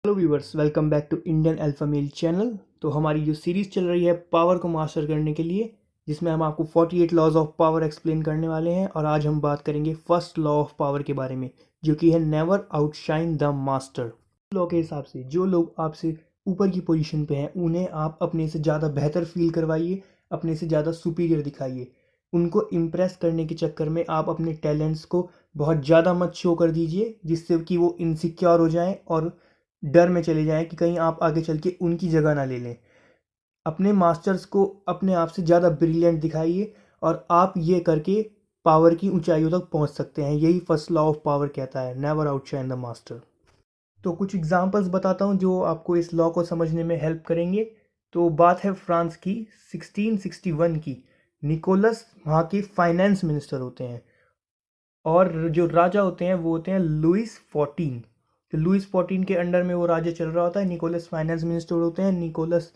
Hello viewers, welcome back to Indian alpha male channel. तो हमारी जो सीरीज़ चल रही है पावर को मास्टर करने के लिए, जिसमें हम आपको 48 लॉज ऑफ पावर एक्सप्लेन करने वाले हैं। और आज हम बात करेंगे फर्स्ट लॉ ऑफ पावर के बारे में, जो कि है never outshine the master. Law के हिसाब से जो लोग आपसे ऊपर की पोजीशन पे हैं उन्हें आप अपने से ज़्यादा बेहतर फील करवाइए, अपने से ज़्यादा सुपीरियर दिखाइए। उनको इम्प्रेस करने के चक्कर में आप अपने टैलेंट्स को बहुत ज़्यादा मत शो कर दीजिए, जिससे कि वो इनसिक्योर हो जाएं और डर में चले जाएं कि कहीं आप आगे चल के उनकी जगह ना ले लें। अपने मास्टर्स को अपने आप से ज़्यादा ब्रिलियंट दिखाइए और आप ये करके पावर की ऊंचाइयों तक पहुंच सकते हैं। यही फर्स्ट लॉ ऑफ पावर कहता है, नेवर आउटशाइन द मास्टर। तो कुछ एग्जांपल्स बताता हूं जो आपको इस लॉ को समझने में हेल्प करेंगे। तो बात है फ्रांस की 1661 की। निकोलस वहाँ के फाइनेंस मिनिस्टर होते हैं और जो राजा होते हैं वो होते हैं लुइस 14। तो लुइस 14 के अंडर में वो राज्य चल रहा होता है। निकोलस फाइनेंस मिनिस्टर होते हैं। निकोलस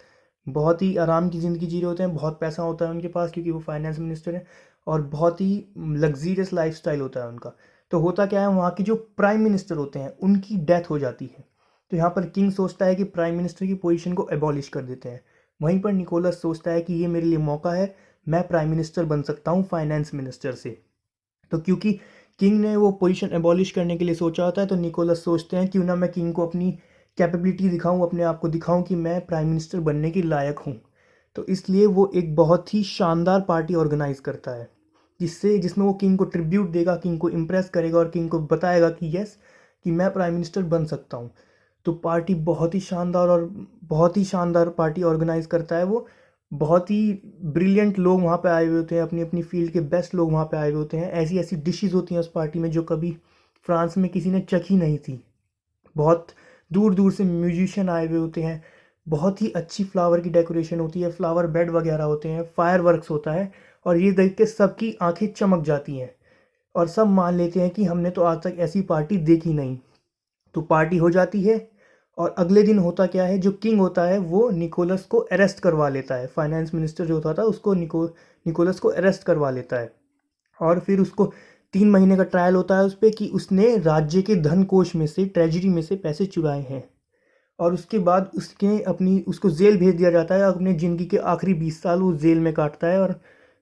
बहुत ही आराम की ज़िंदगी जी रहे होते हैं, बहुत पैसा होता है उनके पास क्योंकि वो फाइनेंस मिनिस्टर हैं, और बहुत ही लग्जीरियस लाइफस्टाइल होता है उनका। तो होता क्या है, वहाँ के जो प्राइम मिनिस्टर होते हैं उनकी डेथ हो जाती है। तो यहाँ पर किंग सोचता है कि प्राइम मिनिस्टर की पोजीशन को एबॉलिश कर देते हैं। वहीं पर निकोलस सोचता है कि ये मेरे लिए मौका है, मैं प्राइम मिनिस्टर बन सकता हूँ फाइनेंस मिनिस्टर से। तो क्योंकि किंग ने वो पोजीशन एबॉलिश करने के लिए सोचा होता है, तो निकोलस सोचते हैं क्यों ना मैं किंग को अपनी कैपेबिलिटी दिखाऊं, अपने आप को दिखाऊं कि मैं प्राइम मिनिस्टर बनने के लायक हूं। तो इसलिए वो एक बहुत ही शानदार पार्टी ऑर्गेनाइज करता है, जिसमें वो किंग को ट्रिब्यूट देगा, किंग को इम्प्रेस करेगा और किंग को बताएगा कि यस, कि मैं प्राइम मिनिस्टर बन सकता हूँ। तो पार्टी बहुत ही शानदार और बहुत ही शानदार पार्टी ऑर्गेनाइज करता है वो। बहुत ही ब्रिलियंट लोग वहाँ पे आए हुए होते हैं, अपनी अपनी फील्ड के बेस्ट लोग वहाँ पे आए हुए होते हैं। ऐसी ऐसी डिशेस होती हैं उस पार्टी में जो कभी फ्रांस में किसी ने चखी नहीं थी। बहुत दूर दूर से म्यूजिशियन आए हुए होते हैं। बहुत ही अच्छी फ्लावर की डेकोरेशन होती है, फ्लावर बेड वगैरह होते हैं, फायर वर्क्स होता है। और ये देख के सबकी आंखें चमक जाती हैं और सब मान लेते हैं कि हमने तो आज तक ऐसी पार्टी देखी नहीं। तो पार्टी हो जाती है और अगले दिन होता क्या है, जो किंग होता है वो निकोलस को अरेस्ट करवा लेता है। फाइनेंस मिनिस्टर जो होता था उसको निकोलस को अरेस्ट करवा लेता है। और फिर उसको 3 महीने का ट्रायल होता है उस पर कि उसने राज्य के धन कोष में से, ट्रेजरी में से पैसे चुराए हैं। और उसके बाद उसको जेल भेज दिया जाता है। अपने ज़िंदगी के आखिरी 20 साल वो जेल में काटता है और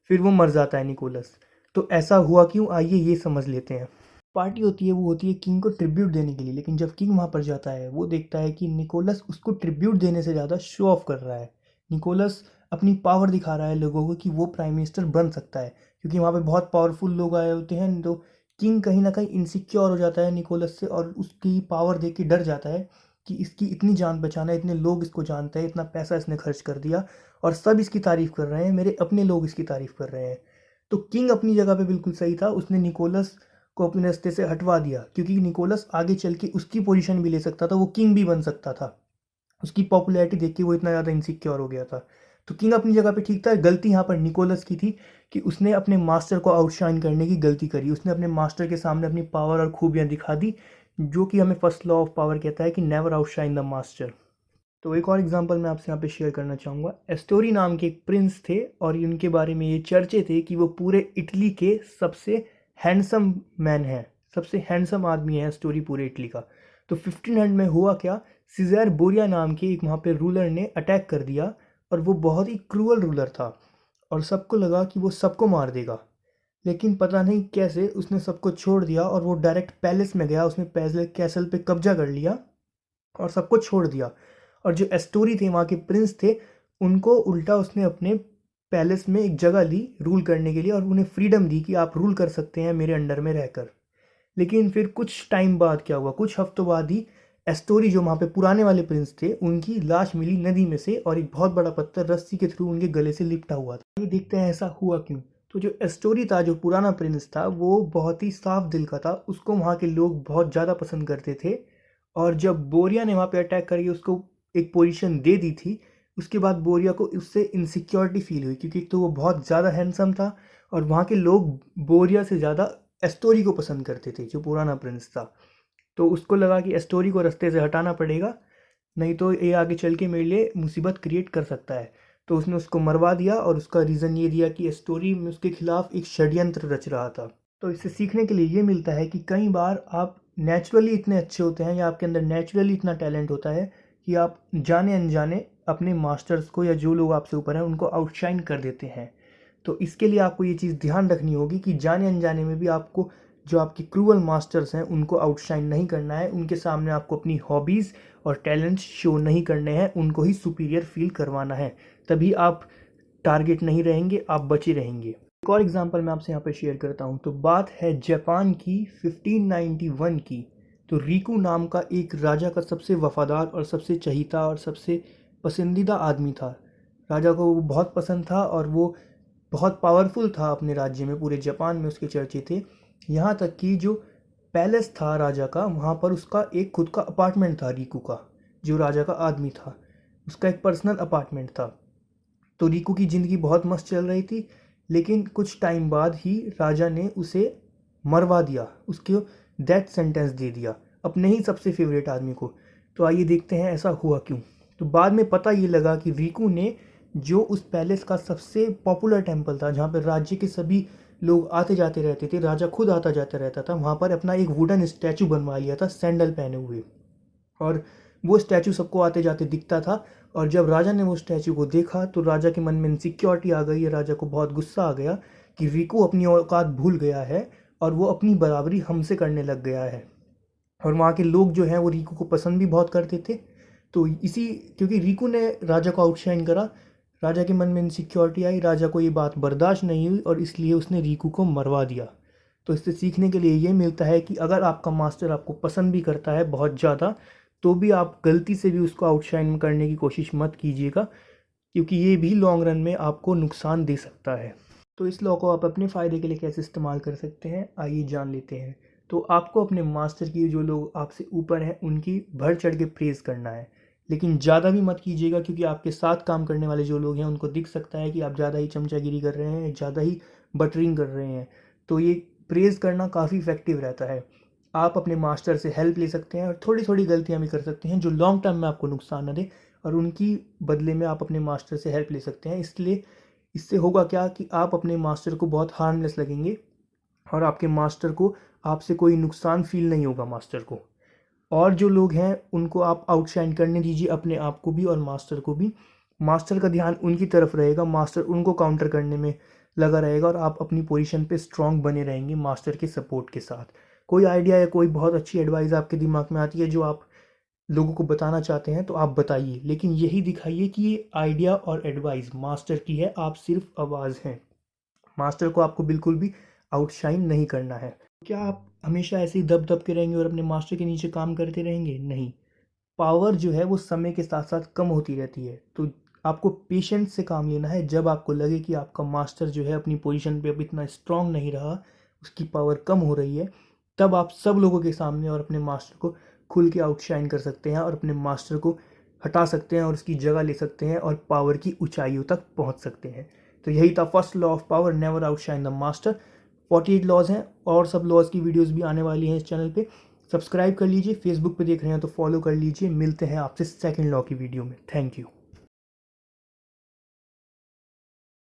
फिर वो मर जाता है निकोलस। तो ऐसा हुआ क्यों, आइए ये समझ लेते हैं। पार्टी होती है वो होती है किंग को ट्रिब्यूट देने के लिए, लेकिन जब किंग वहाँ पर जाता है वो देखता है कि निकोलस उसको ट्रिब्यूट देने से ज़्यादा शो ऑफ कर रहा है। निकोलस अपनी पावर दिखा रहा है लोगों को कि वो प्राइम मिनिस्टर बन सकता है, क्योंकि वहाँ पे बहुत पावरफुल लोग आए होते हैं। तो किंग कहीं ना कहीं इनसिक्योर हो जाता है निकोलस से और उसकी पावर देख के डर जाता है कि इसकी इतनी जान पहचान है, इतने लोग इसको जानते हैं, इतना पैसा इसने खर्च कर दिया और सब इसकी तारीफ कर रहे हैं, मेरे अपने लोग इसकी तारीफ कर रहे हैं। तो किंग अपनी जगह पे बिल्कुल सही था, उसने निकोलस को अपने रास्ते से हटवा दिया, क्योंकि निकोलस आगे चल के उसकी पोजीशन भी ले सकता था, वो किंग भी बन सकता था। उसकी पॉपुलैरिटी देख के वो इतना ज़्यादा इनसिक्योर हो गया था। तो किंग अपनी जगह पे ठीक था। गलती यहाँ पर निकोलस की थी कि उसने अपने मास्टर को आउटशाइन करने की गलती करी। उसने अपने मास्टर के सामने अपनी पावर और खूबियाँ दिखा दी, जो कि हमें फर्स्ट लॉ ऑफ पावर कहता है कि नेवर आउटशाइन द मास्टर। तो एक और एग्जांपल मैं आपसे यहाँ पे शेयर करना चाहूँगा। एस्टोरी नाम के एक प्रिंस थे और इनके बारे में ये चर्चे थे कि वो पूरे इटली के सबसे हैंडसम मैन है, सबसे हैंडसम आदमी है एस्टोरी पूरे इटली का। तो 1500 में हुआ क्या, सीज़र बोरिया नाम के एक वहाँ पे रूलर ने अटैक कर दिया और वो बहुत ही क्रूअल रूलर था और सबको लगा कि वो सबको मार देगा। लेकिन पता नहीं कैसे उसने सबको छोड़ दिया और वो डायरेक्ट पैलेस में गया। उसने पैलेस कैसल पे कब्जा कर लिया और सबको छोड़ दिया। और जो एस्टोरी थे, वहाँ के प्रिंस थे, उनको उल्टा उसने अपने पैलेस में एक जगह ली रूल करने के लिए और उन्हें फ्रीडम दी कि आप रूल कर सकते हैं मेरे अंडर में रहकर। लेकिन फिर कुछ टाइम बाद क्या हुआ, कुछ हफ्तों बाद ही एस्टोरी जो वहाँ पे पुराने वाले प्रिंस थे उनकी लाश मिली नदी में से और एक बहुत बड़ा पत्थर रस्सी के थ्रू उनके गले से लिपटा हुआ था। ये देखते हैं ऐसा हुआ क्यों। तो जो एस्टोरी था, जो पुराना प्रिंस था, वो बहुत ही साफ दिल का था, उसको वहाँ के लोग बहुत ज़्यादा पसंद करते थे। और जब बोरिया ने वहाँ पे अटैक करके उसको एक पोजीशन दे दी थी, उसके बाद बोरिया को उससे इनसिक्योरिटी फील हुई, क्योंकि एक तो वो बहुत ज़्यादा हैंडसम था और वहाँ के लोग बोरिया से ज़्यादा एस्टोरी को पसंद करते थे जो पुराना प्रिंस था। तो उसको लगा कि एस्टोरी को रास्ते से हटाना पड़ेगा, नहीं तो ये आगे चल के मेरे लिए मुसीबत क्रिएट कर सकता है। तो उसने उसको मरवा दिया और उसका रीज़न ये दिया कि एस्टोरी में उसके खिलाफ एक षड्यंत्र रच रहा था। तो इससे सीखने के लिए ये मिलता है कि कई बार आप नेचुरली इतने अच्छे होते हैं या आपके अंदर नेचुरली इतना टैलेंट होता है कि आप जाने अनजाने अपने मास्टर्स को या जो लोग आपसे ऊपर हैं उनको आउटशाइन कर देते हैं। तो इसके लिए आपको ये चीज़ ध्यान रखनी होगी कि जाने अनजाने में भी आपको जो आपके क्रूअल मास्टर्स हैं उनको आउटशाइन नहीं करना है। उनके सामने आपको अपनी हॉबीज़ और टैलेंट शो नहीं करने हैं, उनको ही सुपीरियर फील करवाना है। तभी आप टारगेट नहीं रहेंगे, आप बचे रहेंगे। एक और एग्जांपल मैं आपसे यहाँ पे शेयर करता हूँ। तो बात है जापान की 1591 की। तो रिकू नाम का एक राजा का सबसे वफादार और सबसे चहीता और सबसे पसंदीदा आदमी था। राजा को वो बहुत पसंद था और वो बहुत पावरफुल था अपने राज्य में, पूरे जापान में उसके चर्चे थे। यहाँ तक कि जो पैलेस था राजा का, वहाँ पर उसका एक खुद का अपार्टमेंट था। रिकू का जो राजा का आदमी था उसका एक पर्सनल अपार्टमेंट था। तो रिकू की ज़िंदगी बहुत मस्त चल रही थी, लेकिन कुछ टाइम बाद ही राजा ने उसे मरवा दिया, उसको डेथ सेंटेंस दे दिया अपने ही सबसे फेवरेट आदमी को। तो आइए देखते हैं ऐसा हुआ क्यों। तो बाद में पता ये लगा कि रिकू ने जो उस पैलेस का सबसे पॉपुलर टेम्पल था, जहाँ पर राज्य के सभी लोग आते जाते रहते थे, राजा खुद आता जाता रहता था, वहाँ पर अपना एक वुडन स्टैचू बनवा लिया था सैंडल पहने हुए। और वो स्टैचू सबको आते जाते दिखता था। और जब राजा ने वो स्टैचू को देखा तो राजा के मन में इनसिक्योरिटी आ गई। राजा को बहुत गुस्सा आ गया कि रिकू अपनी औकात भूल गया है और वो अपनी बराबरी हमसे करने लग गया है। और वहाँ के लोग जो हैं वो रिकू को पसंद भी बहुत करते थे। तो इसी क्योंकि रिकू ने राजा को आउटशाइन करा, राजा के मन में इनसिक्योरिटी आई, राजा को ये बात बर्दाश्त नहीं हुई और इसलिए उसने रिकू को मरवा दिया। तो इससे सीखने के लिए ये मिलता है कि अगर आपका मास्टर आपको पसंद भी करता है बहुत ज़्यादा, तो भी आप गलती से भी उसको आउटशाइन करने की कोशिश मत कीजिएगा, क्योंकि ये भी लॉन्ग रन में आपको नुकसान दे सकता है। तो इस लॉ को आप अपने फ़ायदे के लिए कैसे इस्तेमाल कर सकते हैं, आइए जान लेते हैं। तो आपको अपने मास्टर की, जो लोग आपसे ऊपर हैं, उनकी बढ़ चढ़ के प्रेज़ करना है, लेकिन ज़्यादा भी मत कीजिएगा, क्योंकि आपके साथ काम करने वाले जो लोग हैं उनको दिख सकता है कि आप ज़्यादा ही चमचागिरी कर रहे हैं, ज़्यादा ही बटरिंग कर रहे हैं। तो ये प्रेज़ करना काफ़ी इफ़ेक्टिव रहता है। आप अपने मास्टर से हेल्प ले सकते हैं और थोड़ी थोड़ी गलतियाँ भी कर सकते हैं जो लॉन्ग टर्म में आपको नुकसान न दे, और उनकी बदले में आप अपने मास्टर से हेल्प ले सकते हैं। इसलिए इससे होगा क्या कि आप अपने मास्टर को बहुत हार्मलेस लगेंगे और आपके मास्टर को आपसे कोई नुकसान फील नहीं होगा मास्टर को। और जो लोग हैं उनको आप आउटशाइन करने दीजिए, अपने आप को भी और मास्टर को भी। मास्टर का ध्यान उनकी तरफ रहेगा, मास्टर उनको काउंटर करने में लगा रहेगा और आप अपनी पोजीशन पे स्ट्रांग बने रहेंगे मास्टर के सपोर्ट के साथ। कोई आइडिया या कोई बहुत अच्छी एडवाइस आपके दिमाग में आती है जो आप लोगों को बताना चाहते हैं तो आप बताइए, लेकिन यही दिखाइए कि ये आइडिया और एडवाइस मास्टर की है, आप सिर्फ आवाज़ हैं। मास्टर को आपको बिल्कुल भी आउटशाइन नहीं करना है। क्या आप हमेशा ऐसे ही दब दब के रहेंगे और अपने मास्टर के नीचे काम करते रहेंगे? नहीं। पावर जो है वो समय के साथ साथ कम होती रहती है। तो आपको पेशेंस से काम लेना है। जब आपको लगे कि आपका मास्टर जो है अपनी पोजीशन पे अब इतना स्ट्रांग नहीं रहा, उसकी पावर कम हो रही है, तब आप सब लोगों के सामने और अपने मास्टर को खुल के आउटशाइन कर सकते हैं और अपने मास्टर को हटा सकते हैं और उसकी जगह ले सकते हैं और पावर की ऊंचाइयों तक पहुंच सकते हैं। तो यही था first law of power, never outshine the master. 48 laws हैं और सब लॉज की वीडियोस भी आने वाली हैं इस चैनल पे। सब्सक्राइब कर लीजिए, फेसबुक पे देख रहे हैं तो फॉलो कर लीजिए। मिलते हैं आपसे सेकंड लॉ की वीडियो में। Thank you.